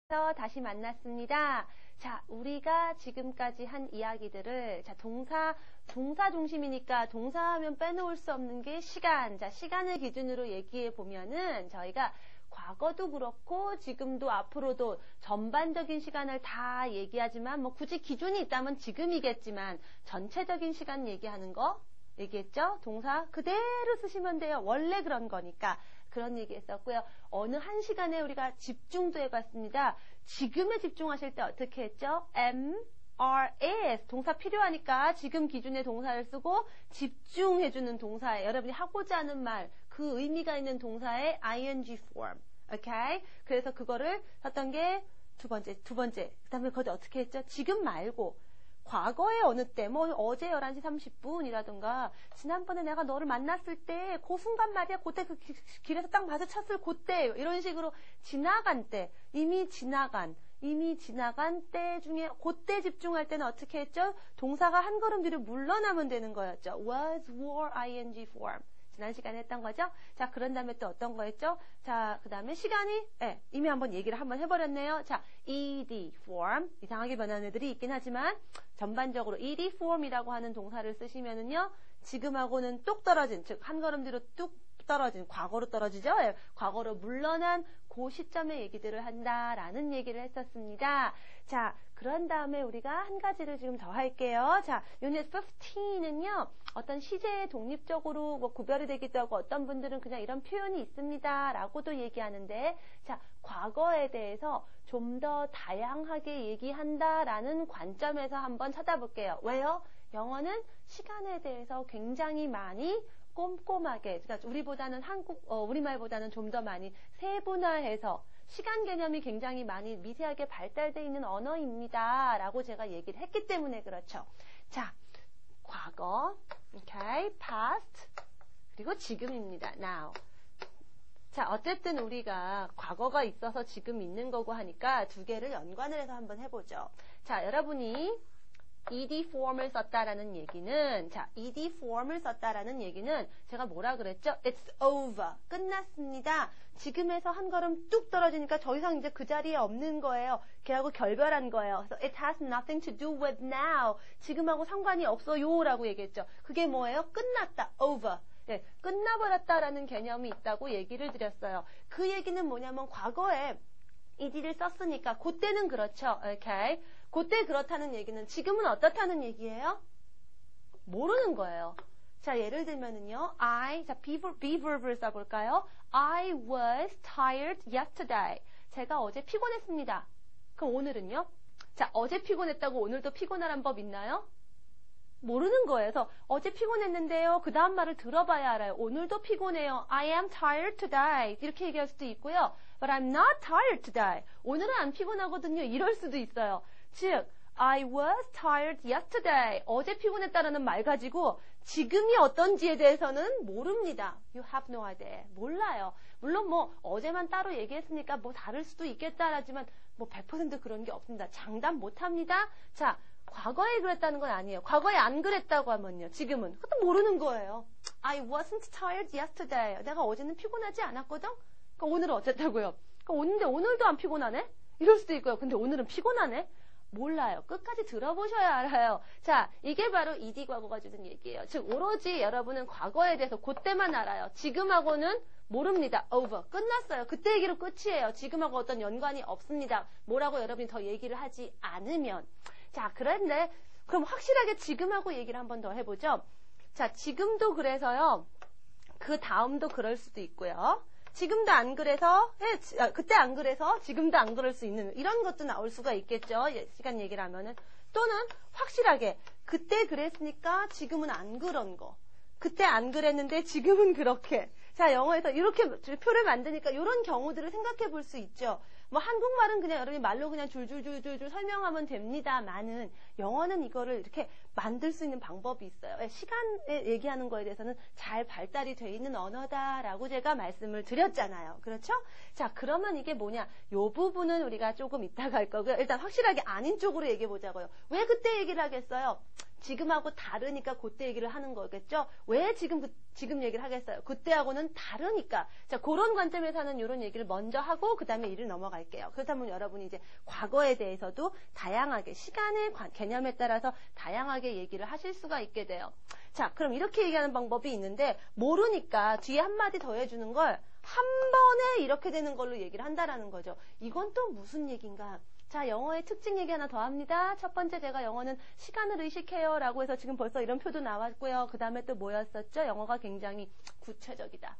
다시 만났습니다. 자, 우리가 지금까지 한 이야기들을, 자, 동사 중심이니까 동사하면 빼놓을 수 없는 게 시간. 자, 시간을 기준으로 얘기해 보면은 저희가 과거도 그렇고 지금도 앞으로도 전반적인 시간을 다 얘기하지만 뭐 굳이 기준이 있다면 지금이겠지만 전체적인 시간 얘기하는 거 얘기했죠? 동사 그대로 쓰시면 돼요. 원래 그런 거니까. 그런 얘기 했었고요. 어느 한 시간에 우리가 집중도 해봤습니다. 지금에 집중하실 때 어떻게 했죠? MRS 동사 필요하니까 지금 기준의 동사를 쓰고 집중해주는 동사에 여러분이 하고자 하는 말 그 의미가 있는 동사의 ing form. 오케이? 그래서 그거를 썼던 게 두 번째. 그 다음에 그것도 어떻게 했죠? 지금 말고 과거에 어느 때, 뭐 어제 11시 30분이라든가 지난번에 내가 너를 만났을 때 그 순간 말이야, 그때 그 길에서 딱 마주쳤을 그때 이런 식으로 지나간 때, 이미 지나간 때 중에 그때 집중할 때는 어떻게 했죠? 동사가 한 걸음 뒤로 물러나면 되는 거였죠. was, were, ing form. 지난 시간에 했던 거죠. 자, 그런 다음에 또 어떤 거였죠? 자, 그 다음에 시간이, 이미 한번 얘기를 한번 해버렸네요. 자, ed form. 이상하게 변하는 애들이 있긴 하지만, 전반적으로 ed form이라고 하는 동사를 쓰시면은요, 지금하고는 뚝 떨어진, 즉, 한 걸음 뒤로 뚝 떨어진, 과거로 떨어지죠? 과거로 물러난 그 시점의 얘기들을 한다라는 얘기를 했었습니다. 자, 그런 다음에 우리가 한 가지를 지금 더 할게요. 자, 유닛 15는요, 어떤 시제에 독립적으로 뭐 구별이 되기도 하고 어떤 분들은 그냥 이런 표현이 있습니다 라고도 얘기하는데, 자, 과거에 대해서 좀 더 다양하게 얘기한다라는 관점에서 한번 찾아볼게요. 왜요? 영어는 시간에 대해서 굉장히 많이 꼼꼼하게, 그러니까 우리말보다는 좀 더 많이 세분화해서 시간 개념이 굉장히 많이 미세하게 발달되어 있는 언어입니다 라고 제가 얘기를 했기 때문에 그렇죠. 자, 과거, okay, past, 그리고 지금입니다. now. 자, 어쨌든 우리가 과거가 있어서 지금 있는 거고 하니까 두 개를 연관을 해서 한번 해보죠. 자, 여러분이 ed form을 썼다라는 얘기는, 자, ed form을 썼다라는 얘기는 제가 뭐라 그랬죠? It's over. 끝났습니다. 지금에서 한 걸음 뚝 떨어지니까 더 이상 이제 그 자리에 없는 거예요. 걔하고 결별한 거예요. 그래서 it has nothing to do with now. 지금하고 상관이 없어요 라고 얘기했죠. 그게 뭐예요? 끝났다. over. 네, 끝나버렸다라는 개념이 있다고 얘기를 드렸어요. 그 얘기는 뭐냐면 과거에 ed를 썼으니까 그때는 그렇죠. 오케이. 그때 그렇다는 얘기는 지금은 어떻다는 얘기예요? 모르는 거예요. 자, 예를 들면은요. 자, be verb를 써볼까요? I was tired yesterday. 제가 어제 피곤했습니다. 그럼 오늘은요? 자, 어제 피곤했다고 오늘도 피곤하란 법 있나요? 모르는 거예요. 그래서 어제 피곤했는데요. 그 다음 말을 들어봐야 알아요. 오늘도 피곤해요. I am tired today. 이렇게 얘기할 수도 있고요. But I'm not tired today. 오늘은 안 피곤하거든요. 이럴 수도 있어요. 즉, I was tired yesterday. 어제 피곤했다라는 말 가지고 지금이 어떤지에 대해서는 모릅니다. You have no idea. 몰라요. 물론 뭐 어제만 따로 얘기했으니까 뭐 다를 수도 있겠다라지만 뭐 100% 그런 게 없습니다. 장담 못합니다. 자, 과거에 그랬다는 건 아니에요. 과거에 안 그랬다고 하면요. 지금은 그것도 모르는 거예요. I wasn't tired yesterday. 내가 어제는 피곤하지 않았거든? 그러니까 오늘은 어쨌다고요? 그러니까 오늘도 안 피곤하네? 이럴 수도 있고요. 근데 오늘은 피곤하네? 몰라요. 끝까지 들어보셔야 알아요. 자, 이게 바로 ed 과거가 주는 얘기예요. 즉, 오로지 여러분은 과거에 대해서 그때만 알아요. 지금하고는 모릅니다. over. 끝났어요. 그때 얘기로 끝이에요. 지금하고 어떤 연관이 없습니다. 뭐라고 여러분이 더 얘기를 하지 않으면. 자, 그런데 그럼 확실하게 지금하고 얘기를 한번 더 해보죠. 자, 지금도 그래서요. 그 다음도 그럴 수도 있고요. 지금도 안 그래서, 그때 안 그래서 지금도 안 그럴 수 있는 이런 것도 나올 수가 있겠죠. 시간 얘기를 하면은. 또는 확실하게 그때 그랬으니까 지금은 안 그런 거. 그때 안 그랬는데 지금은 그렇게. 자, 영어에서 이렇게 표를 만드니까 이런 경우들을 생각해 볼 수 있죠. 뭐 한국말은 그냥 여러분이 말로 그냥 줄줄줄줄 설명하면 됩니다만은 영어는 이거를 이렇게 만들 수 있는 방법이 있어요. 시간에 얘기하는 거에 대해서는 잘 발달이 돼 있는 언어다라고 제가 말씀을 드렸잖아요. 그렇죠? 자, 그러면 이게 뭐냐? 요 부분은 우리가 조금 이따가 할 거고요. 일단 확실하게 아닌 쪽으로 얘기해 보자고요. 왜 그때 얘기를 하겠어요? 지금하고 다르니까 그때 얘기를 하는 거겠죠. 왜 지금 얘기를 하겠어요? 그때하고는 다르니까. 자, 그런 관점에서 하는 이런 얘기를 먼저 하고 그 다음에 일을 넘어갈게요. 그렇다면 여러분이 이제 과거에 대해서도 다양하게 시간의 개념에 따라서 다양하게 얘기를 하실 수가 있게 돼요. 자, 그럼 이렇게 얘기하는 방법이 있는데 모르니까 뒤에 한마디 더 해주는 걸 한 번에 이렇게 되는 걸로 얘기를 한다라는 거죠. 이건 또 무슨 얘기인가? 자, 영어의 특징 얘기 하나 더 합니다. 첫 번째 제가 영어는 시간을 의식해요 라고 해서 지금 벌써 이런 표도 나왔고요. 그 다음에 또 뭐였었죠? 영어가 굉장히 구체적이다.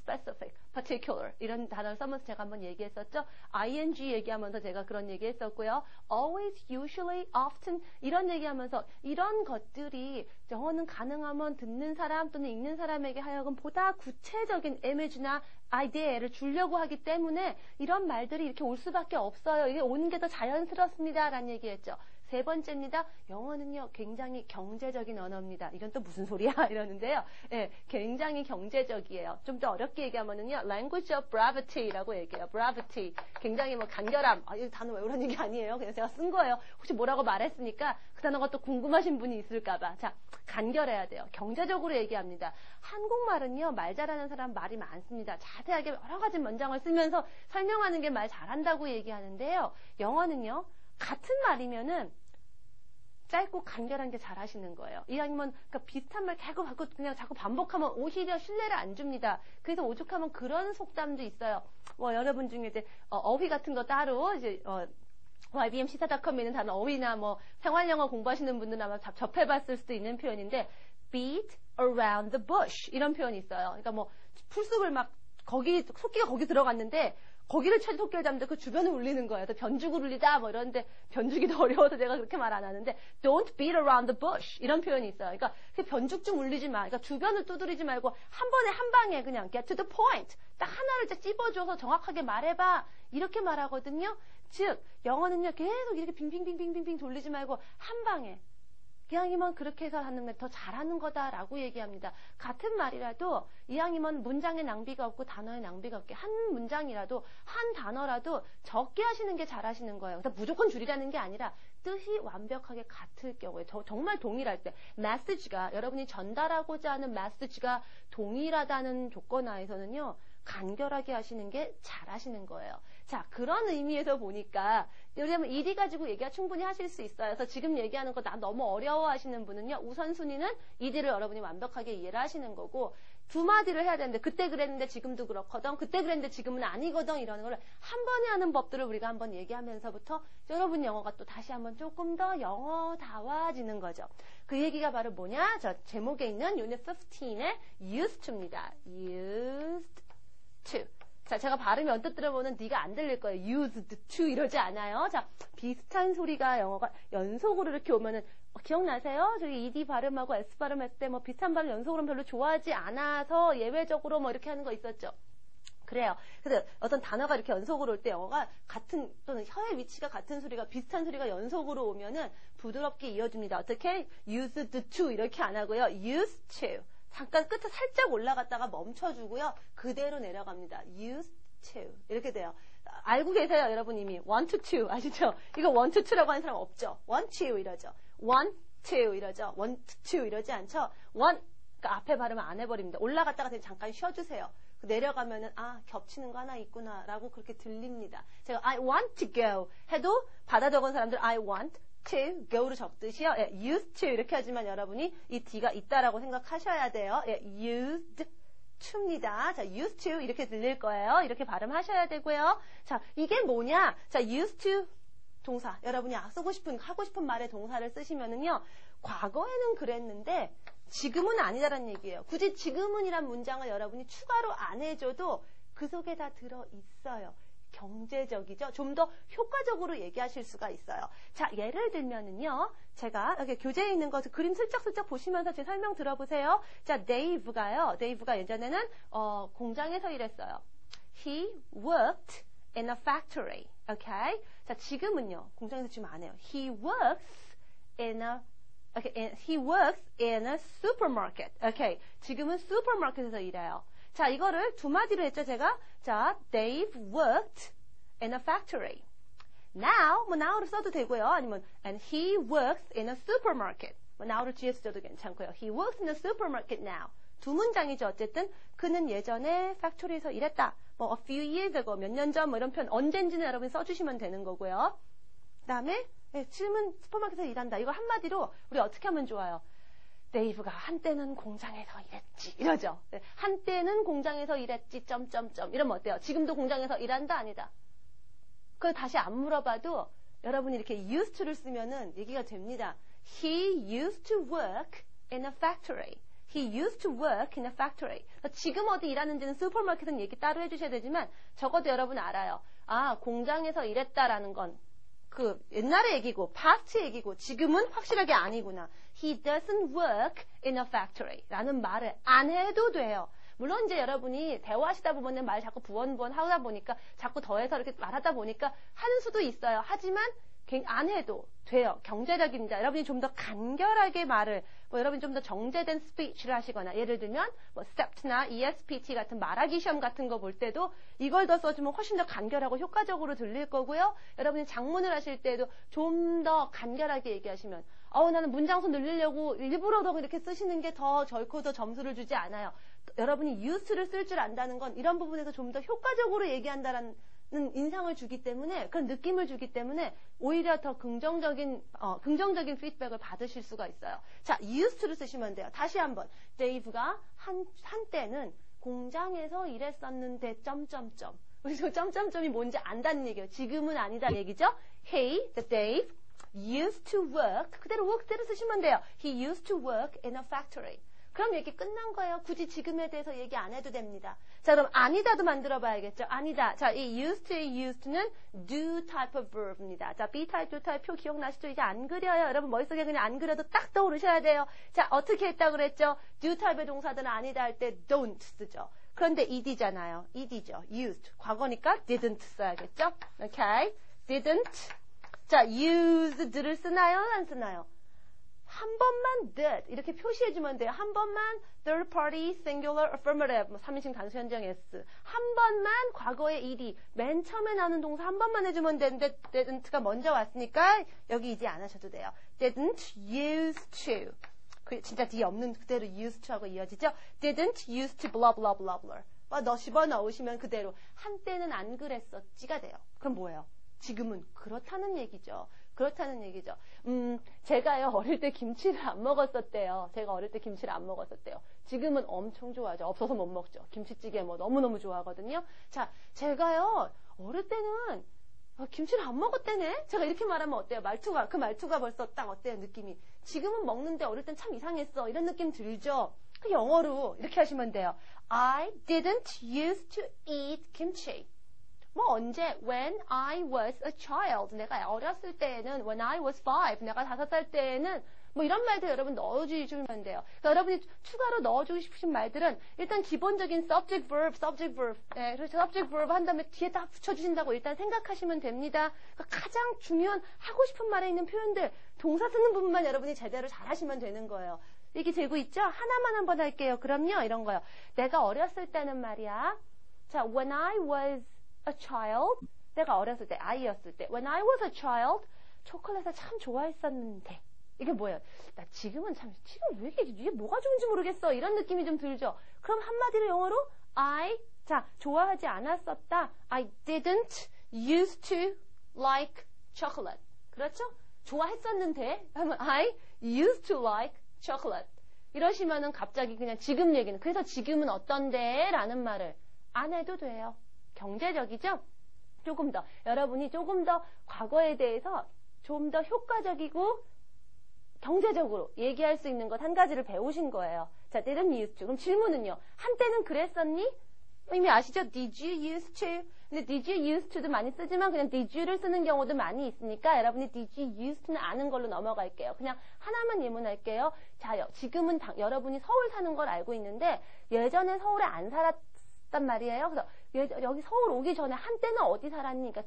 specific, particular 이런 단어를 써면서 제가 한번 얘기했었죠. ing 얘기하면서 제가 그런 얘기했었고요. always, usually, often 이런 얘기하면서 이런 것들이 영어는 가능하면 듣는 사람 또는 읽는 사람에게 하여금 보다 구체적인 image나 아이디어를 주려고 하기 때문에 이런 말들이 이렇게 올 수밖에 없어요. 이게 오는 게 더 자연스럽습니다. 라는 얘기했죠. 세 번째입니다. 영어는요, 굉장히 경제적인 언어입니다. 이건 또 무슨 소리야? 이러는데요. 예, 굉장히 경제적이에요. 좀 더 어렵게 얘기하면은요, language of bravity라고 얘기해요. bravity. 굉장히 뭐 간결함. 아, 이 단어 외우라는 얘기 아니에요. 그냥 제가 쓴 거예요. 혹시 뭐라고 말했으니까 그 단어가 또 궁금하신 분이 있을까봐. 자, 간결해야 돼요. 경제적으로 얘기합니다. 한국말은요, 말 잘하는 사람 말이 많습니다. 자세하게 여러 가지 문장을 쓰면서 설명하는 게 말 잘한다고 얘기하는데요. 영어는요, 같은 말이면은 짧고 간결한 게 잘하시는 거예요. 이왕이면 그러니까 비슷한 말 계속 그냥 자꾸 반복하면 오히려 신뢰를 안 줍니다. 그래서 오죽하면 그런 속담도 있어요. 뭐 여러분 중에 이제 어휘 같은 거 따로 이제 YBM 시사닷컴에 있는 단어 어휘나 뭐 생활영어 공부하시는 분들은 아마 접해봤을 수도 있는 표현인데 beat around the bush 이런 표현이 있어요. 그러니까 뭐 풀숲을 막 토끼가 거기 들어갔는데 거기를 쳐서 토끼를 잡는데 그 주변을 울리는 거예요. 변죽을 울리다 뭐 이러는데 변죽이 더 어려워서 제가 그렇게 말 안 하는데 don't beat around the bush 이런 표현이 있어요. 그러니까 변죽 좀 울리지 마. 그러니까 주변을 두드리지 말고 한 번에 한 방에 그냥 get to the point. 딱 하나를 찝어줘서 정확하게 말해봐. 이렇게 말하거든요. 즉 영어는요 계속 이렇게 빙빙빙빙빙 돌리지 말고 한 방에. 이왕이면 그렇게 해서 하는 게 더 잘하는 거다라고 얘기합니다. 같은 말이라도 이왕이면 문장의 낭비가 없고 단어의 낭비가 없게 한 문장이라도 한 단어라도 적게 하시는 게 잘하시는 거예요. 그래서 무조건 줄이라는 게 아니라 뜻이 완벽하게 같을 경우에 정말 동일할 때 메시지가 여러분이 전달하고자 하는 메시지가 동일하다는 조건 하에서는요. 간결하게 하시는 게 잘하시는 거예요. 자, 그런 의미에서 보니까 왜냐면 이리 가지고 얘기가 충분히 하실 수 있어요. 그래서 지금 얘기하는 거 나 너무 어려워 하시는 분은요. 우선순위는 이디를 여러분이 완벽하게 이해를 하시는 거고 두 마디를 해야 되는데 그때 그랬는데 지금도 그렇거든. 그때 그랬는데 지금은 아니거든. 이러는 걸 한 번에 하는 법들을 우리가 한번 얘기하면서부터 여러분 영어가 또 다시 한번 조금 더 영어다워지는 거죠. 그 얘기가 바로 뭐냐? 저 제목에 있는 Unit 15의 used to입니다. used to. 자, 제가 발음이 언뜻 들어보면 네가 안 들릴 거예요. used to 이러지 않아요. 자, 비슷한 소리가 영어가 연속으로 이렇게 오면은 기억나세요? 저기 ed 발음하고 s 발음했을 때 뭐 비슷한 발음 연속으로는 별로 좋아하지 않아서 예외적으로 뭐 이렇게 하는 거 있었죠. 그래요. 그래서 어떤 단어가 이렇게 연속으로 올 때 영어가 같은 또는 혀의 위치가 같은 소리가 비슷한 소리가 연속으로 오면은 부드럽게 이어줍니다. 어떻게? used to 이렇게 안 하고요. used to. 잠깐 끝에 살짝 올라갔다가 멈춰주고요. 그대로 내려갑니다. used to. 이렇게 돼요. 알고 계세요, 여러분 이미. want to. 아시죠? 이거 want to라고 하는 사람 없죠? want to 이러죠. want to 이러죠. want to 이러지 않죠? want. 그러니까 앞에 발음을 안 해버립니다. 올라갔다가 잠깐 쉬어주세요. 내려가면은 겹치는 거 하나 있구나라고 그렇게 들립니다. 제가 I want to go 해도 받아 적은 사람들 I want to go로 적듯이요. 예, used to 이렇게 하지만 여러분이 이 D가 있다라고 생각하셔야 돼요. 예, used to입니다. 자, used to 이렇게 들릴 거예요. 이렇게 발음하셔야 되고요. 자, 이게 뭐냐? 자, used to 동사. 여러분이 하고 싶은 말의 동사를 쓰시면은요. 과거에는 그랬는데 지금은 아니다라는 얘기예요. 굳이 지금은이란 문장을 여러분이 추가로 안 해줘도 그 속에 다 들어있어요. 경제적이죠. 좀 더 효과적으로 얘기하실 수가 있어요. 자, 예를 들면은요. 제가 여기 교재에 있는 거 그림 슬쩍슬쩍 보시면서 제 설명 들어보세요. 자, 데이브가 예전에는 공장에서 일했어요. He worked in a factory. Okay? 자, 지금은요. 공장에서 지금 안 해요. He works in a supermarket. Okay. 지금은 슈퍼마켓에서 일해요. 자, 이거를 두 마디로 했죠, 제가. 자, Dave worked in a factory. Now, now로 써도 되고요. 아니면, and he works in a supermarket. 뭐 now로 GS 줘도 괜찮고요. He works in the supermarket now. 두 문장이죠. 어쨌든 그는 예전에 팩토리에서 일했다. 뭐 a few years ago, 몇 년 전 뭐 이런 표현 언젠지는 여러분이 써주시면 되는 거고요. 그 다음에 질문 슈퍼마켓에서 일한다. 이거 한마디로 우리 어떻게 하면 좋아요? 데이브가 한때는 공장에서 일했지 이러죠. 한때는 공장에서 일했지 점점점 이러면 어때요? 지금도 공장에서 일한다 아니다? 그걸 다시 안 물어봐도 여러분이 이렇게 used to를 쓰면은 얘기가 됩니다. He used to work in a factory. He used to work in a factory. 지금 어디 일하는지는 슈퍼마켓은 얘기 따로 해주셔야 되지만 적어도 여러분 알아요. 아, 공장에서 일했다라는 건 그 옛날의 얘기고 past 얘기고 지금은 확실하게 아니구나. He doesn't work in a factory 라는 말을 안 해도 돼요. 물론 이제 여러분이 대화하시다 보면 말 자꾸 부원부원 하다 보니까 자꾸 더해서 이렇게 말하다 보니까 하는 수도 있어요. 하지만 안 해도 돼요. 경제적입니다. 여러분이 좀 더 간결하게 말을 뭐 여러분이 좀 더 정제된 스피치를 하시거나 예를 들면 뭐 SEPT나 ESPT 같은 말하기 시험 같은 거 볼 때도 이걸 더 써주면 훨씬 더 간결하고 효과적으로 들릴 거고요. 여러분이 장문을 하실 때도 좀 더 간결하게 얘기하시면 나는 문장수 늘리려고 일부러 더 이렇게 쓰시는 게 더 결코 더 점수를 주지 않아요. 여러분이 use를 쓸 줄 안다는 건 이런 부분에서 좀 더 효과적으로 얘기한다라는 인상을 주기 때문에 그런 느낌을 주기 때문에 오히려 더 긍정적인 피드백을 받으실 수가 있어요. 자, used to를 쓰시면 돼요. 다시 한번 데이브가 한때는 공장에서 일했었는데 점점점 우리 저 점점점이 뭔지 안다는 얘기예요. 지금은 아니다 얘기죠. He, the Dave, used to work 그대로 work 그대로 쓰시면 돼요. He used to work in a factory. 그럼 얘기 끝난 거예요. 굳이 지금에 대해서 얘기 안 해도 됩니다. 자, 그럼 아니다도 만들어 봐야겠죠. 아니다. 자, 이 used는 do type of verb입니다. 자, be type, do type 표 기억나시죠? 이제 안 그려요. 여러분 머릿속에 그냥 안 그려도 딱 떠오르셔야 돼요. 자, 어떻게 했다고 그랬죠? do type의 동사들은 아니다 할 때 don't 쓰죠. 그런데 ed잖아요. ed죠. used. 과거니까 didn't 써야겠죠? Okay? didn't. 자, used를 쓰나요? 안 쓰나요? 한 번만 did 이렇게 표시해주면 돼요. 한 번만 third party singular affirmative 3인칭 단수 현정 s 한 번만 과거의 ed 맨 처음에 나오는 동사 한 번만 해주면 되는데 didn't가 먼저 왔으니까 여기 이제 안 하셔도 돼요. didn't used to 그 진짜 뒤에 없는 그대로 used to 하고 이어지죠. didn't used to blah blah blah blah 집어넣으시면 그대로 한때는 안 그랬었지가 돼요. 그럼 뭐예요? 지금은 그렇다는 얘기죠. 그렇다는 얘기죠. 제가요, 어릴 때 김치를 안 먹었었대요. 제가 어릴 때 김치를 안 먹었었대요. 지금은 엄청 좋아하죠. 없어서 못 먹죠. 김치찌개 뭐 너무너무 좋아하거든요. 자, 제가요, 어릴 때는 김치를 안 먹었대네? 제가 이렇게 말하면 어때요? 그 말투가 벌써 딱 어때요? 느낌이. 지금은 먹는데 어릴 땐 참 이상했어. 이런 느낌 들죠? 그 영어로 이렇게 하시면 돼요. I didn't used to eat kimchi. 뭐 언제 when I was a child 내가 어렸을 때에는 when I was 5 내가 5살 때에는 뭐 이런 말들 여러분 넣어주시면 돼요. 그러니까 여러분이 추가로 넣어주고 싶으신 말들은 일단 기본적인 subject verb 네, 그래서 subject verb 한 다음에 뒤에 딱 붙여주신다고 일단 생각하시면 됩니다. 그러니까 가장 중요한 하고 싶은 말에 있는 표현들 동사 쓰는 부분만 여러분이 제대로 잘 하시면 되는 거예요. 이게 되고 있죠? 하나만 한번 할게요. 그럼요 이런 거요. 내가 어렸을 때는 말이야. 자, when I was a child, 내가 어렸을 때, 아이였을 때, when I was a child, 초콜릿을 참 좋아했었는데, 이게 뭐예요? 나 지금 왜 이게 뭐가 좋은지 모르겠어. 이런 느낌이 좀 들죠? 그럼 한마디로 영어로, 자, 좋아하지 않았었다. I didn't used to like chocolate. 그렇죠? 좋아했었는데, 하면 I used to like chocolate. 이러시면은 갑자기 그냥 지금 얘기는, 그래서 지금은 어떤데? 라는 말을 안 해도 돼요. 경제적이죠? 조금 더 여러분이 조금 더 과거에 대해서 좀 더 효과적이고 경제적으로 얘기할 수 있는 것 한 가지를 배우신 거예요. 자, didn't used to. 그럼 질문은요. 한때는 그랬었니? 이미 아시죠? Did you used to? 근데 did you used to도 많이 쓰지만 그냥 did you를 쓰는 경우도 많이 있으니까 여러분이 did you used to는 아는 걸로 넘어갈게요. 그냥 하나만 예문할게요. 자, 지금은 여러분이 서울 사는 걸 알고 있는데 예전에 서울에 안 살았단 말이에요. 그래서 여기 서울 오기 전에 한때는 어디 살았니? 그러니까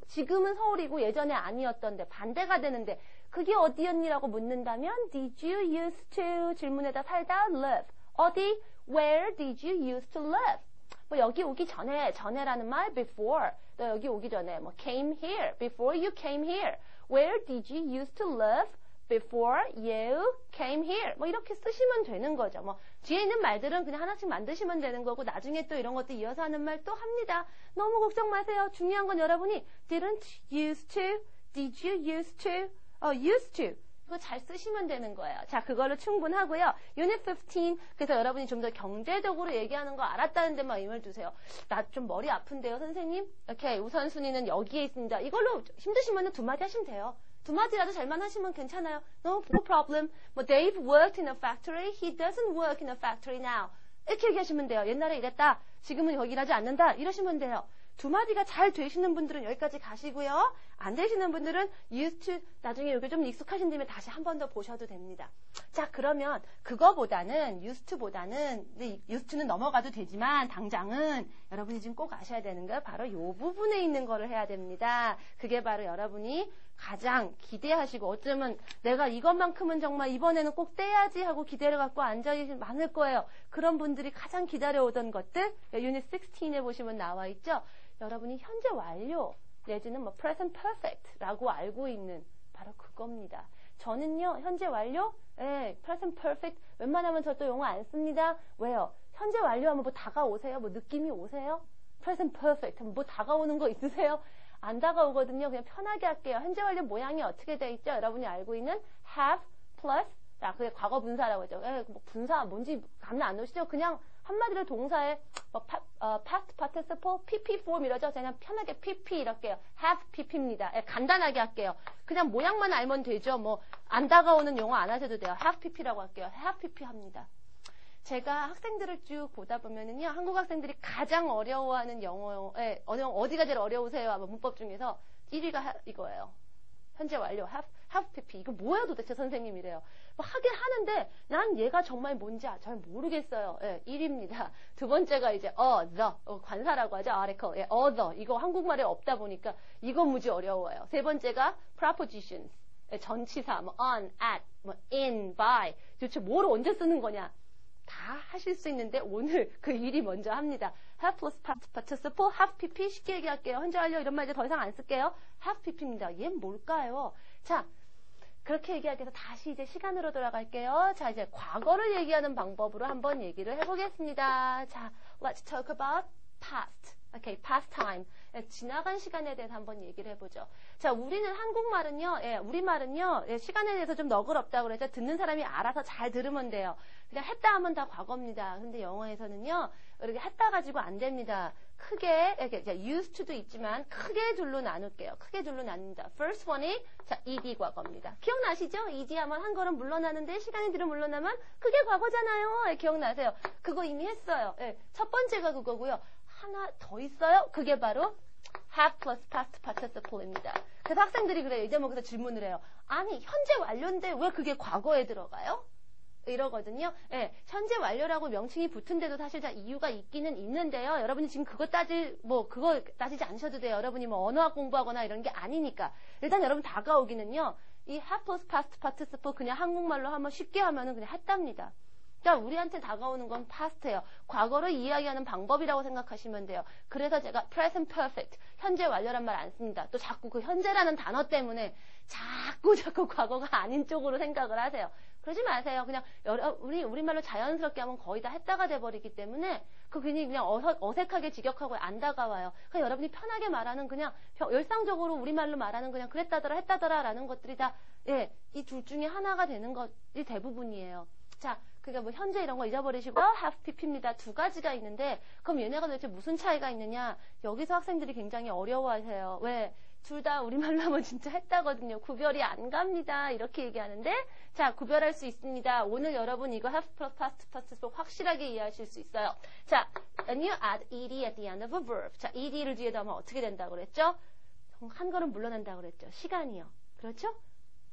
지금은 서울이고 예전에 아니었던데 반대가 되는데 그게 어디였니라고 묻는다면 did you used to 질문에다 살다 live. 어디? Where did you used to live? 뭐 여기 오기 전에라는 말 before. 너 여기 오기 전에 뭐 came here. Before you came here. Where did you used to live before you came here. 뭐 이렇게 쓰시면 되는 거죠. 뭐 뒤에 있는 말들은 그냥 하나씩 만드시면 되는 거고 나중에 또 이런 것도 이어서 하는 말 또 합니다. 너무 걱정 마세요. 중요한 건 여러분이 didn't used to, did you used to, used to. 이거 잘 쓰시면 되는 거예요. 자, 그걸로 충분하고요. Unit 15. 그래서 여러분이 좀 더 경제적으로 얘기하는 거 알았다는 데만 힘을 두세요. 나 좀 머리 아픈데요, 선생님? 오케이, 우선순위는 여기에 있습니다. 이걸로 힘드시면 2마디 하시면 돼요. 2마디라도 잘만 하시면 괜찮아요. No problem. 뭐 Dave worked in a factory. He doesn't work in a factory now. 이렇게 얘기하시면 돼요. 옛날에 이랬다. 지금은 여기 일하지 않는다. 이러시면 돼요. 2마디가 잘 되시는 분들은 여기까지 가시고요. 안 되시는 분들은 used to 나중에 여기 좀 익숙하신 다음에 다시 한 번 더 보셔도 됩니다. 자, 그러면 그거보다는 used to보다는 used to는 넘어가도 되지만 당장은 여러분이 지금 꼭 아셔야 되는 거 바로 이 부분에 있는 거를 해야 됩니다. 그게 바로 여러분이 가장 기대하시고 어쩌면 내가 이것만큼은 정말 이번에는 꼭 떼야지 하고 기대를 갖고 앉아계신 많을 거예요. 그런 분들이 가장 기다려오던 것들 유닛 16에 보시면 나와 있죠. 여러분이 현재 완료 내지는 뭐 present perfect라고 알고 있는 바로 그겁니다. 저는요 현재 완료, present perfect 웬만하면 저 또 용어 안 씁니다. 왜요? 현재 완료하면 뭐 다가오세요? 뭐 느낌이 오세요? present perfect 뭐 다가오는 거 있으세요? 안 다가오거든요. 그냥 편하게 할게요. 현재 완료 모양이 어떻게 돼 있죠? 여러분이 알고 있는 have plus 그게 과거 분사라고 했죠. 뭐 분사 뭔지 감이 안 오시죠? 그냥 한마디로 동사에 뭐 past participle, pp form 이러죠. 그냥 편하게 pp 이렇게 해요. have pp입니다. 간단하게 할게요. 그냥 모양만 알면 되죠. 뭐 안 다가오는 용어 안 하셔도 돼요. have pp라고 할게요. have pp 합니다. 제가 학생들을 쭉 보다 보면은요, 한국 학생들이 가장 어려워하는 영어에 어디가 제일 어려우세요? 문법 중에서 1위가 이거예요. 현재 완료, have pp. 이거 뭐야 도대체 선생님이래요. 뭐 하긴 하는데 난 얘가 정말 뭔지 잘 모르겠어요. 1위입니다. 두 번째가 이제 the 관사라고 하죠. article, the 이거 한국말에 없다 보니까 이거 무지 어려워요. 세 번째가 prepositions, 전치사, 뭐 on, at, 뭐 in, by. 도대체 뭘 언제 쓰는 거냐? 다 하실 수 있는데 오늘 그 일이 먼저 합니다. have plus past participle, have pp 쉽게 얘기할게요. 현재 완료 이런 말 이제 더 이상 안 쓸게요. have pp입니다. 얘는 뭘까요? 자, 그렇게 얘기하기 위해서 다시 이제 시간으로 돌아갈게요. 자, 이제 과거를 얘기하는 방법으로 한번 얘기를 해보겠습니다. 자, let's talk about past. Okay, past time. 지나간 시간에 대해서 한번 얘기를 해보죠. 자, 우리는 한국말은요, 우리말은요, 시간에 대해서 좀 너그럽다고 그래서 듣는 사람이 알아서 잘 들으면 돼요. 그냥 했다 하면 다 과거입니다. 근데 영어에서는요, 이렇게 했다 가지고 안 됩니다. 크게, 이렇게 used to도 있지만 크게 둘로 나눌게요. 크게 둘로 나눕니다. First one이, 자, ed 과거입니다. 기억나시죠? ed 하면 한 걸음 물러나는데 시간이 뒤로 물러나면 그게 과거잖아요. 기억나세요? 그거 이미 했어요. 첫 번째가 그거고요. 하나 더 있어요. 그게 바로 have plus past participle입니다. 그래서 학생들이 그래요. 이 대목에서 질문을 해요. 아니, 현재 완료인데 왜 그게 과거에 들어가요? 이러거든요. 현재 완료라고 명칭이 붙은데도 사실 다 이유가 있기는 있는데요. 여러분이 지금 그거 따지지 않으셔도 돼요. 여러분이 뭐 언어학 공부하거나 이런 게 아니니까. 일단 여러분 다가오기는요. 이 have plus past participle 그냥 한국말로 하면 쉽게 하면은 그냥 했답니다. 그러니까 우리한테 다가오는 건 past예요. 과거를 이야기하는 방법이라고 생각하시면 돼요. 그래서 제가 present perfect, 현재 완료란 말 안 씁니다. 또 자꾸 그 현재라는 단어 때문에 자꾸 과거가 아닌 쪽으로 생각을 하세요. 그러지 마세요. 그냥 우리말로 자연스럽게 하면 거의 다 했다가 돼버리기 때문에 그 그냥 어색하게 직역하고 안 다가와요. 그냥 여러분이 편하게 말하는 그냥 일상적으로 우리말로 말하는 그냥 그랬다더라 했다더라라는 것들이 다 이 둘 중에 하나가 되는 것이 대부분이에요. 자, 그러니까 뭐 현재 이런 거 잊어버리시고 have pp입니다. 두 가지가 있는데 그럼 얘네가 도대체 무슨 차이가 있느냐? 여기서 학생들이 굉장히 어려워하세요. 왜? 둘 다 우리말로 하면 진짜 했다거든요. 구별이 안 갑니다. 이렇게 얘기하는데 자, 구별할 수 있습니다. 오늘 여러분 이거 have plus past participle 확실하게 이해하실 수 있어요. 자, when you add ed at the end of a verb. 자, ed를 뒤에 넣으면 어떻게 된다고 그랬죠? 한 걸음 물러난다고 그랬죠. 시간이요. 그렇죠?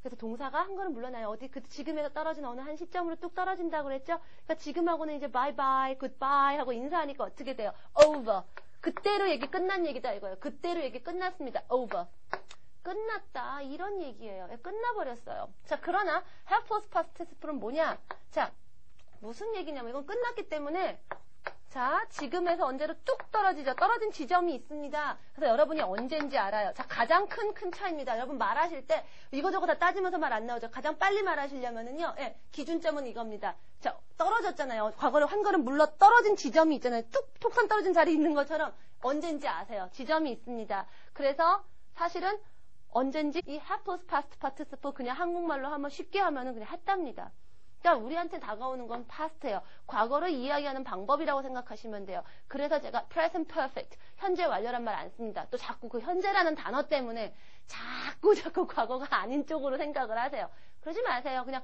그래서 동사가 한 걸음 물러나요. 어디 지금에서 떨어진 어느 한 시점으로 뚝 떨어진다고 그랬죠? 그러니까 지금하고는 이제 bye bye, goodbye 하고 인사하니까 어떻게 돼요? over. 그때로 얘기 끝난 얘기다 이거예요. 그때로 얘기 끝났습니다. over. 끝났다. 이런 얘기예요. 끝나버렸어요. 자, 그러나 have plus past participle은 뭐냐? 자, 무슨 얘기냐면 이건 끝났기 때문에 자, 지금에서 언제로 뚝 떨어지죠. 떨어진 지점이 있습니다. 그래서 여러분이 언제인지 알아요. 자, 가장 큰 차이입니다. 여러분 말하실 때 이거저거 다 따지면서 말 안 나오죠. 가장 빨리 말하시려면은요, 예, 기준점은 이겁니다. 자, 떨어졌잖아요. 과거로 한 걸음 물러 떨어진 지점이 있잖아요. 뚝 톡선 떨어진 자리 있는 것처럼 언제인지 아세요. 지점이 있습니다. 그래서 사실은 언젠지 이 have plus past participle 그냥 한국말로 하면 쉽게 하면은 그냥 했답니다. 그러니까 우리한테 다가오는 건 past예요. 과거를 이야기하는 방법이라고 생각하시면 돼요. 그래서 제가 present perfect, 현재 완료란 말 안 씁니다. 또 자꾸 그 현재라는 단어 때문에 자꾸 과거가 아닌 쪽으로 생각을 하세요. 그러지 마세요. 그냥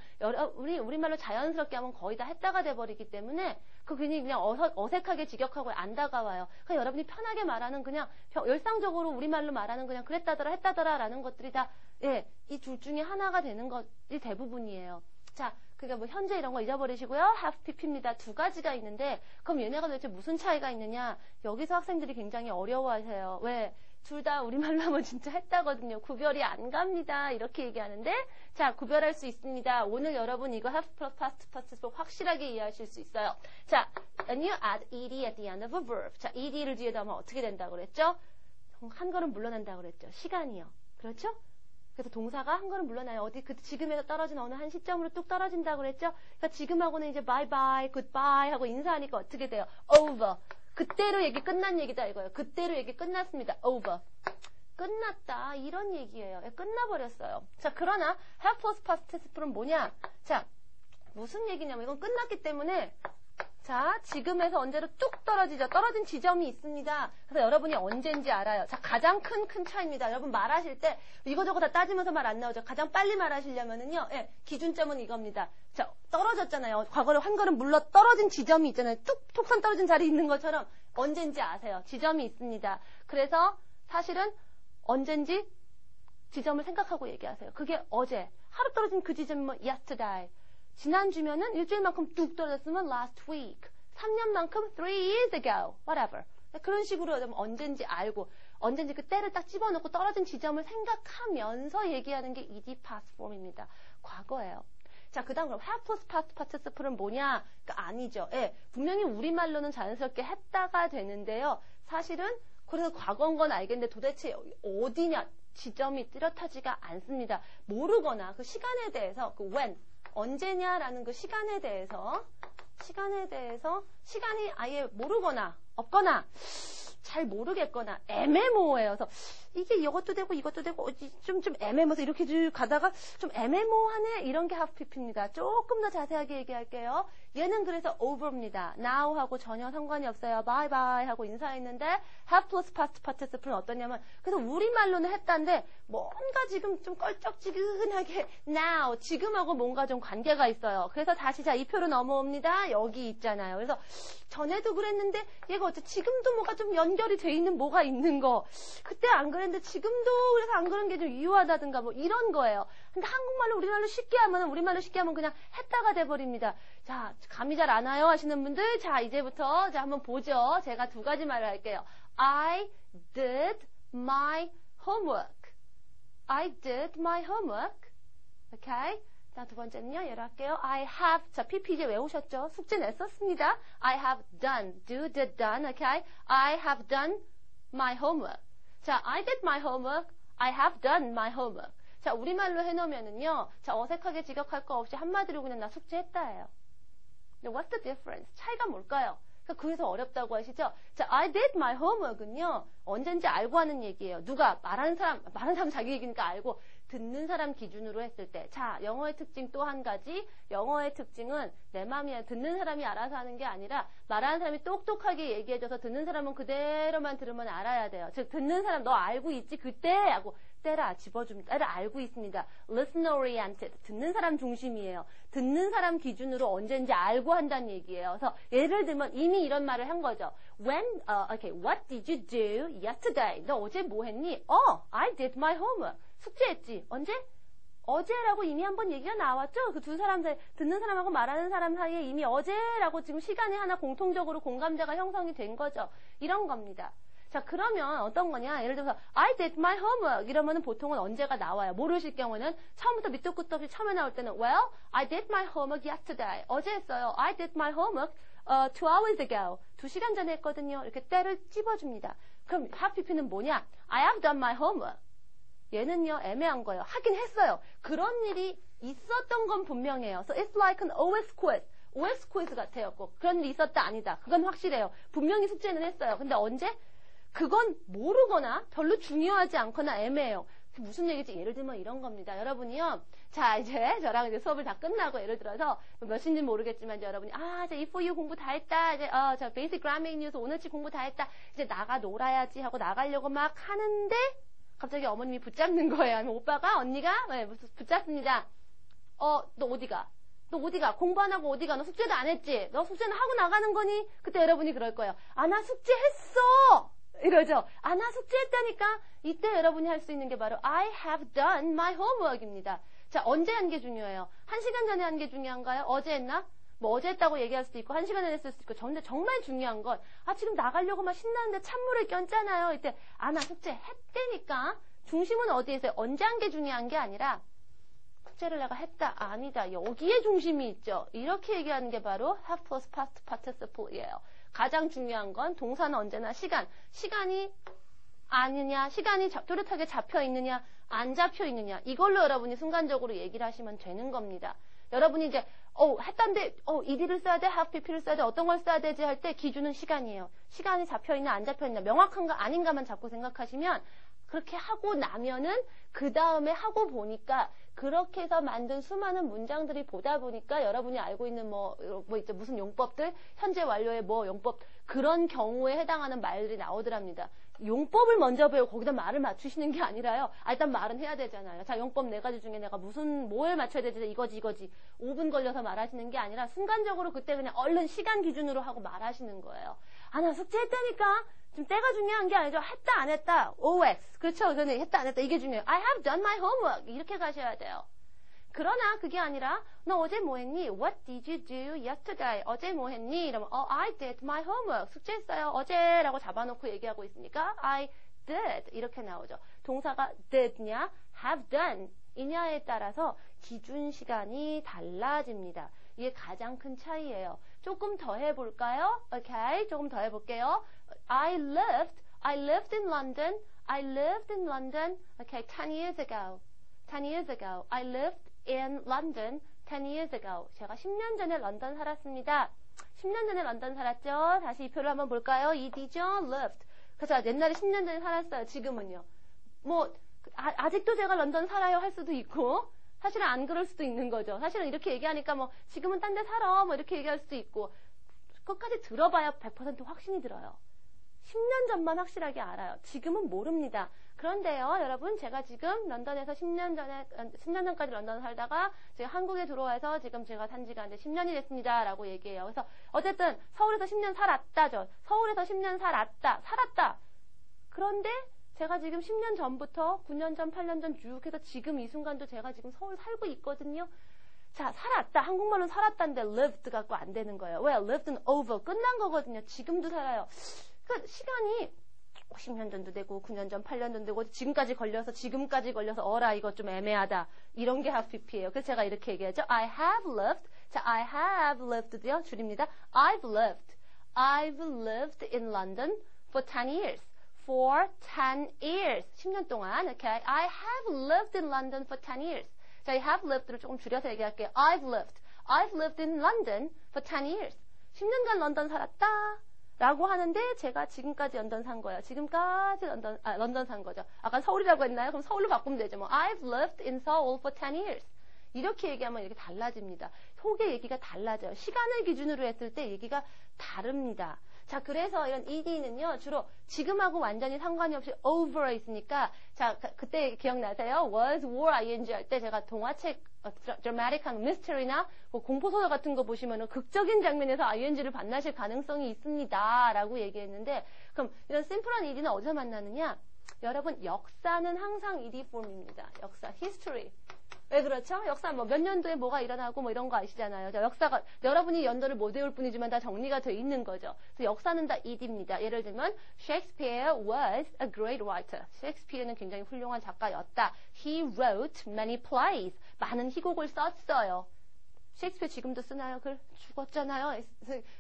우리말로 자연스럽게 하면 거의 다 했다가 돼버리기 때문에 그 괜히 그냥 어색하게 직역하고 안 다가와요. 그냥 여러분이 편하게 말하는 그냥 일상적으로 우리말로 말하는 그냥 그랬다더라 했다더라라는 것들이 다 예, 이 둘 중에 하나가 되는 것이 대부분이에요. 자, 그러니까 뭐 현재 이런 거 잊어버리시고요. have pp입니다. 두 가지가 있는데 그럼 얘네가 도대체 무슨 차이가 있느냐? 여기서 학생들이 굉장히 어려워하세요. 왜? 둘 다 우리말로 하면 진짜 했다거든요. 구별이 안 갑니다. 이렇게 얘기하는데 자, 구별할 수 있습니다. 오늘 여러분 이거 have plus past participle 확실하게 이해하실 수 있어요. 자, and you add ed at the end of a verb. 자, ed를 뒤에 넣으면 어떻게 된다고 그랬죠? 한 걸음 물러난다고 그랬죠. 시간이요. 그렇죠? 그래서 동사가 한 걸음 물러나요. 어디 지금에서 떨어진 어느 한 시점으로 뚝 떨어진다고 그랬죠? 그러니까 지금하고는 이제 bye bye, goodbye 하고 인사하니까 어떻게 돼요? over. 그때로 얘기 끝난 얘기다 이거예요. 그때로 얘기 끝났습니다. over. 끝났다. 이런 얘기예요. 끝나버렸어요. 자, 그러나 have plus past participle은 뭐냐? 자, 무슨 얘기냐면 이건 끝났기 때문에 자, 지금에서 언제로 뚝 떨어지죠. 떨어진 지점이 있습니다. 그래서 여러분이 언제인지 알아요. 자, 가장 큰 차이입니다. 여러분 말하실 때 이거저거 다 따지면서 말 안 나오죠. 가장 빨리 말하시려면은요, 예, 기준점은 이겁니다. 자, 떨어졌잖아요. 과거로 한 걸음 물러 떨어진 지점이 있잖아요. 뚝 톡선 떨어진 자리 있는 것처럼 언제인지 아세요. 지점이 있습니다. 그래서 사실은 언젠지 지점을 생각하고 얘기하세요. 그게 어제. 하루 떨어진 그 지점은 뭐 yesterday. 지난주면은 일주일만큼 뚝 떨어졌으면 last week. 3년만큼 3 years ago. whatever. 그런 식으로 언젠지 알고 언젠지 그 때를 딱 집어넣고 떨어진 지점을 생각하면서 얘기하는 게 ed past form입니다. 과거예요. 자, 그 다음 그럼 have plus past participle은 뭐냐? 그러니까 아니죠. 예, 분명히 우리말로는 자연스럽게 했다가 되는데요. 사실은 그래서 과거인 건 알겠는데 도대체 어디냐? 지점이 뚜렷하지가 않습니다. 모르거나 그 시간에 대해서 그 when, 언제냐라는 그 시간에 대해서 시간이 아예 모르거나 없거나 잘 모르겠거나 애매모호해요. 그래서 이게 이것도 되고 이것도 되고 좀 애매모호해서 이렇게 쭉 가다가 좀 애매모호하네 이런 게 have pp입니다. 조금 더 자세하게 얘기할게요. 얘는 그래서 over입니다. now하고 전혀 상관이 없어요. bye bye 하고 인사했는데 have plus past participle은 어떠냐면 그래서 우리말로는 했다는데 뭔가 지금 좀 껄쩍지근하게 now 지금하고 뭔가 좀 관계가 있어요. 그래서 다시 자 이 표로 넘어옵니다. 여기 있잖아요. 그래서 전에도 그랬는데 얘가 어째 지금도 뭐가 좀 연결이 돼 있는 뭐가 있는 거 그때 안 그랬는데 지금도 그래서 안 그런 게 좀 유효하다든가 뭐 이런 거예요. 근데 한국말로 우리말로 쉽게 하면 그냥 했다가 돼버립니다. 자, 감이 잘 안 와요 하시는 분들 자 이제부터 자 한번 보죠. 제가 두 가지 말을 할게요. I did my homework. I did my homework. Okay? 자, 두 번째는요. 얘를 할게요. I have. 자, PP 이제 외우셨죠? 숙제 냈었습니다. I have done. Do, did, done. Okay? I have done my homework. 자, I did my homework. I have done my homework. 자, 우리말로 해놓으면은요. 자, 어색하게 직역할 거 없이 한마디로 그냥 나 숙제했다예요. What's the difference? 차이가 뭘까요? 그래서 어렵다고 하시죠? 자, I did my homework은요, 언젠지 알고 하는 얘기예요. 누가? 말하는 사람 자기 얘기니까 알고, 듣는 사람 기준으로 했을 때. 자, 영어의 특징 또 한 가지. 영어의 특징은 내 맘이야. 듣는 사람이 알아서 하는 게 아니라, 말하는 사람이 똑똑하게 얘기해줘서 듣는 사람은 그대로만 들으면 알아야 돼요. 즉, 듣는 사람 너 알고 있지? 그때? 하고, 때라 집어줍니다. 때라 알고 있습니다. Listen oriented. 듣는 사람 중심이에요. 듣는 사람 기준으로 언제인지 알고 한다는 얘기예요. 그래서 예를 들면 이미 이런 말을 한 거죠. What did you do yesterday? 너 어제 뭐 했니? I did my homework. 숙제했지. 언제? 어제라고 이미 한번 얘기가 나왔죠? 그 두 사람 사이, 듣는 사람하고 말하는 사람 사이에 이미 어제라고 지금 시간이 하나 공통적으로 공감대가 형성이 된 거죠. 이런 겁니다. 자, 그러면 어떤 거냐? 예를 들어서 I did my homework 이러면은 보통은 언제가 나와요. 모르실 경우는 처음부터 밑도 끝도 없이 처음에 나올 때는 Well, I did my homework yesterday. 어제 했어요. I did my homework 2 hours ago. 2시간 전에 했거든요. 이렇게 때를 찝어줍니다. 그럼 have pp는 뭐냐? I have done my homework. 얘는요, 애매한 거예요. 하긴 했어요. 그런 일이 있었던 건 분명해요. So it's like an OS quiz. OS quiz 같아요. 꼭 그런 일이 있었다 아니다. 그건 확실해요. 분명히 숙제는 했어요. 근데 언제? 그건 모르거나 별로 중요하지 않거나 애매해요. 무슨 얘기지? 예를 들면 이런 겁니다. 여러분이요. 자, 이제 저랑 이제 수업을 다 끝나고 예를 들어서 몇 시인지 모르겠지만 이제 여러분이 이제 E4U 공부 다 했다. 이제 저 베이직 그라머 뉴스 오늘치 공부 다 했다. 이제 나가 놀아야지 하고 나가려고 막 하는데 갑자기 어머님이 붙잡는 거예요. 아니면 오빠가 언니가 붙잡습니다. 너 어디가? 너 어디가? 공부 안 하고 어디가? 너 숙제도 안 했지? 너 숙제는 하고 나가는 거니? 그때 여러분이 그럴 거예요. 나 숙제했어! 이러죠. 나 숙제했다니까? 이때 여러분이 할 수 있는 게 바로 I have done my homework입니다. 자, 언제 한 게 중요해요? 1시간 전에 한 게 중요한가요? 어제 했나? 뭐 어제 했다고 얘기할 수도 있고 1시간 전에 했을 수도 있고 근데 정말 중요한 건 지금 나가려고 막 신나는데 찬물을 꼈잖아요. 이때 나 숙제 했다니까? 중심은 어디에 있어요? 언제 한 게 중요한 게 아니라 숙제를 내가 했다, 아니다. 여기에 중심이 있죠. 이렇게 얘기하는 게 바로 have plus past participle이에요. 가장 중요한 건 동사는 언제나 시간이 아니냐, 시간이 또렷하게 잡혀 있느냐, 안 잡혀 있느냐. 이걸로 여러분이 순간적으로 얘기를 하시면 되는 겁니다. 여러분이 이제 했던데 ed를 써야 돼, have pp를 써야 돼, 어떤 걸 써야 되지 할 때 기준은 시간이에요. 시간이 잡혀 있나 안 잡혀 있나, 명확한가 아닌가만 자꾸 생각하시면 그렇게 하고 나면은 그 다음에 하고 보니까 그렇게 해서 만든 수많은 문장들이 보다 보니까 여러분이 알고 있는 뭐 있죠. 무슨 용법들, 현재 완료의 뭐 용법, 그런 경우에 해당하는 말들이 나오더랍니다. 용법을 먼저 배우고 거기다 말을 맞추시는 게 아니라요. 일단 말은 해야 되잖아요. 자, 용법 4가지 중에 내가 뭘 맞춰야 되지? 이거지. 5분 걸려서 말하시는 게 아니라 순간적으로 그때 그냥 얼른 시간 기준으로 하고 말하시는 거예요. 나 숙제했다니까? 지금 때가 중요한 게 아니죠. 했다, 안 했다. OX. 그렇죠. 저는 했다, 안 했다. 이게 중요해요. I have done my homework. 이렇게 가셔야 돼요. 그러나 그게 아니라 너 어제 뭐 했니? What did you do yesterday? 어제 뭐 했니? 이러면 I did my homework. 숙제했어요. 어제라고 잡아놓고 얘기하고 있으니까 I did 이렇게 나오죠. 동사가 did냐 have done 이냐에 따라서 기준 시간이 달라집니다. 이게 가장 큰 차이예요. 조금 더 해볼까요? 오케이, 조금 더 해볼게요. I lived in London. I lived in London. Okay, 10 years ago. 10 years ago. I lived in London 10 years ago. 제가 10년 전에 런던 살았습니다. 10년 전에 런던 살았죠? 다시 이 표를 한번 볼까요? ed죠? lived. 그래서 옛날에 10년 전에 살았어요. 지금은요. 아직도 제가 런던 살아요 할 수도 있고, 사실은 안 그럴 수도 있는 거죠. 사실은 이렇게 얘기하니까 지금은 딴 데 살아. 이렇게 얘기할 수도 있고, 끝까지 들어봐야 100% 확신이 들어요. 10년 전만 확실하게 알아요. 지금은 모릅니다. 그런데요, 여러분, 제가 지금 런던에서 10년 전까지 런던 살다가 제가 한국에 들어와서 지금 제가 산 지가 이제 10년이 됐습니다. 라고 얘기해요. 그래서 어쨌든 서울에서 10년 살았다죠. 서울에서 10년 살았다. 그런데 제가 지금 10년 전부터 9년 전, 8년 전 쭉 해서 지금 이 순간도 제가 지금 서울 살고 있거든요. 자, 살았다. 한국말로 살았다인데 lived 갖고 안 되는 거예요. 왜? lived는 over. 끝난 거거든요. 지금도 살아요. 그 시간이 10년 전도 되고 9년 전, 8년 전도 되고 지금까지 걸려서 어라 이거 좀 애매하다. 이런 게 have pp예요. 그래서 제가 이렇게 얘기하죠. I have lived. 자, I have lived도요. 줄입니다. I've lived in London for 10 years. For 10 years. 10년 동안. Okay. I have lived in London for 10 years. 자, 이 have lived를 조금 줄여서 얘기할게요. I've lived in London for 10 years. 10년간 런던 살았다. 라고 하는데 제가 지금까지 런던 산 거예요. 지금까지 런던 산 거죠. 아까 서울이라고 했나요? 그럼 서울로 바꾸면 되죠. I've lived in Seoul for 10 years. 이렇게 얘기하면 이렇게 달라집니다. 속의 얘기가 달라져요. 시간을 기준으로 했을 때 얘기가 다릅니다. 자, 그래서 이런 ed는요, 주로 지금하고 완전히 상관이 없이 over에 있으니까, 자, 그때 기억나세요? was, were, ing 할 때 제가 동화책, dramatic한 mystery나 공포소설 같은 거 보시면은 극적인 장면에서 ing를 만나실 가능성이 있습니다. 라고 얘기했는데, 그럼 이런 심플한 ed는 어디서 만나느냐? 여러분, 역사는 항상 ed 폼입니다. 역사, history. 왜 그렇죠? 역사 몇 년도에 뭐가 일어나고 이런 거 아시잖아요. 역사가 여러분이 연도를 못 외울 뿐이지만 다 정리가 돼 있는 거죠. 그래서 역사는 다 ed입니다. 예를 들면 Shakespeare was a great writer. 셰익스피어는 굉장히 훌륭한 작가였다. He wrote many plays. 많은 희곡을 썼어요. 셰익스피어 지금도 쓰나요? 죽었잖아요.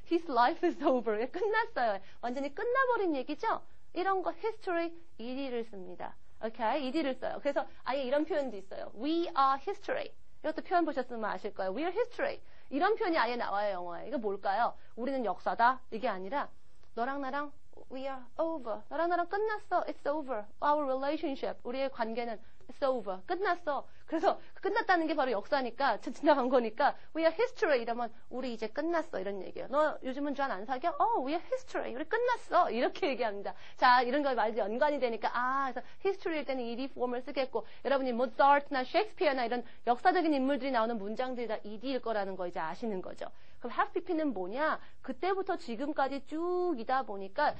His life is over. 끝났어요. 완전히 끝나버린 얘기죠? 이런 거 history ed를 씁니다. 오케이? ed를 써요. 그래서 아예 이런 표현도 있어요. We are history. 이것도 표현 보셨으면 아실 거예요. We are history. 이런 표현이 아예 나와요, 영어에. 이거 뭘까요? 우리는 역사다. 이게 아니라 너랑 나랑 we are over. 너랑 나랑 끝났어. It's over. Our relationship. 우리의 관계는 it's over. 끝났어. 그래서 끝났다는 게 바로 역사니까 지나간 거니까 we are history 이러면 우리 이제 끝났어 이런 얘기예요. 너 요즘은 전 안 사겨? we are history. 우리 끝났어. 이렇게 얘기합니다. 자, 이런 거 말이 연관이 되니까 그래서 history일 때는 ed form을 쓰겠고 여러분이 모차르트나 셰익스피어나 이런 역사적인 인물들이 나오는 문장들이 다 ed일 거라는 거 이제 아시는 거죠. 그럼 have pp는 뭐냐? 그때부터 지금까지 쭉이다 보니까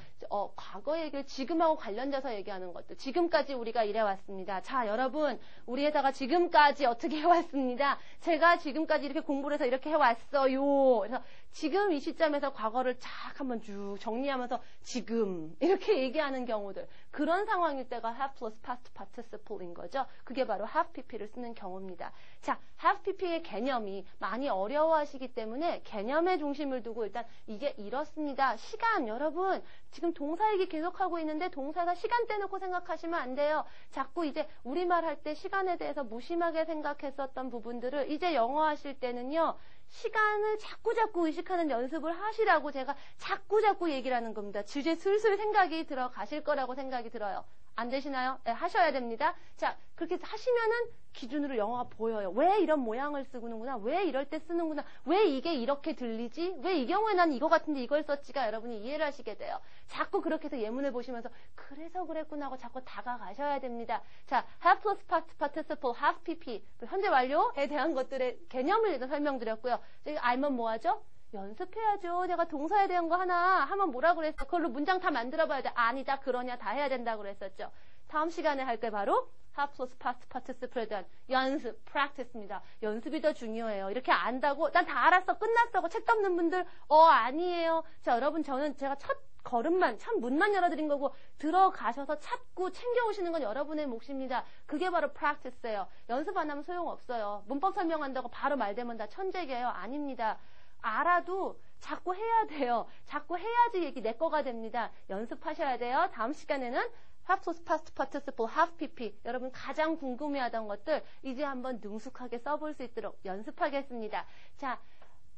과거 얘기를 지금하고 관련돼서 얘기하는 것들. 지금까지 우리가 이래왔습니다. 자, 여러분 우리에다가 지금까지 어떻게 해왔습니다. 제가 지금까지 이렇게 공부를 해서 이렇게 해왔어요. 그래서 지금 이 시점에서 과거를 쫙 한번 쭉 정리하면서 지금 이렇게 얘기하는 경우들. 그런 상황일 때가 have plus past participle인 거죠. 그게 바로 have pp를 쓰는 경우입니다. 자, have pp의 개념이 많이 어려워하시기 때문에 개념의 중심을 두고 일단 이게 이렇습니다. 시간, 여러분 지금 동사 얘기 계속하고 있는데 동사가 시간 떼놓고 생각하시면 안 돼요. 자꾸 이제 우리말 할 때 시간에 대해서 무심하게 생각했었던 부분들을 이제 영어 하실 때는요. 시간을 자꾸 의식하는 연습을 하시라고 제가 자꾸 얘기를 하는 겁니다. 주제 슬슬 생각이 들어가실 거라고 생각이 들어요. 안 되시나요? 네, 하셔야 됩니다. 자, 그렇게 하시면은 기준으로 영어가 보여요. 왜 이런 모양을 쓰는구나? 왜 이럴 때 쓰는구나? 왜 이게 이렇게 들리지? 왜 이 경우에 난 이거 같은데 이걸 썼지가 여러분이 이해를 하시게 돼요. 자꾸 그렇게 해서 예문을 보시면서 그래서 그랬구나 하고 자꾸 다가가셔야 됩니다. 자, have plus past participle, have pp. 현재 완료에 대한 것들의 개념을 일단 설명드렸고요. 알면 뭐하죠? 연습해야죠. 내가 동사에 대한 거 하나 하면 뭐라 그랬어? 그걸로 문장 다 만들어 봐야 돼. 아니다, 그러냐, 다 해야 된다고 그랬었죠. 다음 시간에 할 게 바로 have plus past participle에 대한 연습, practice입니다. 연습이 더 중요해요. 이렇게 안다고 난 다 알았어, 끝났어. 책도 없는 분들 아니에요. 자, 여러분 제가 첫 걸음만, 첫 문만 열어드린 거고 들어가셔서 찾고 챙겨오시는 건 여러분의 몫입니다. 그게 바로 practice예요. 연습 안 하면 소용없어요. 문법 설명한다고 바로 말되면 다 천재게요. 아닙니다. 알아도 자꾸 해야 돼요. 자꾸 해야지 얘기 내 거가 됩니다. 연습하셔야 돼요. 다음 시간에는 have plus past participle, have pp. 여러분 가장 궁금해하던 것들 이제 한번 능숙하게 써볼 수 있도록 연습하겠습니다. 자,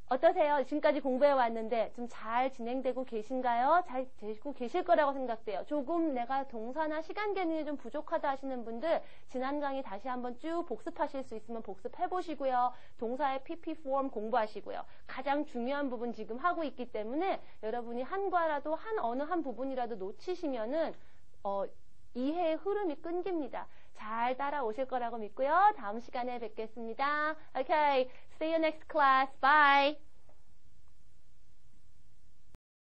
어떠세요? 지금까지 공부해 왔는데 좀 잘 진행되고 계신가요? 잘 되고 계실 거라고 생각돼요. 조금 내가 동사나 시간 개념이 좀 부족하다 하시는 분들 지난 강의 다시 한번 쭉 복습하실 수 있으면 복습해 보시고요. 동사의 PP form 공부하시고요. 가장 중요한 부분 지금 하고 있기 때문에 여러분이 한 과라도 어느 한 부분이라도 놓치시면은 이해의 흐름이 끊깁니다. 잘 따라오실 거라고 믿고요. 다음 시간에 뵙겠습니다. Okay, see you next class. Bye.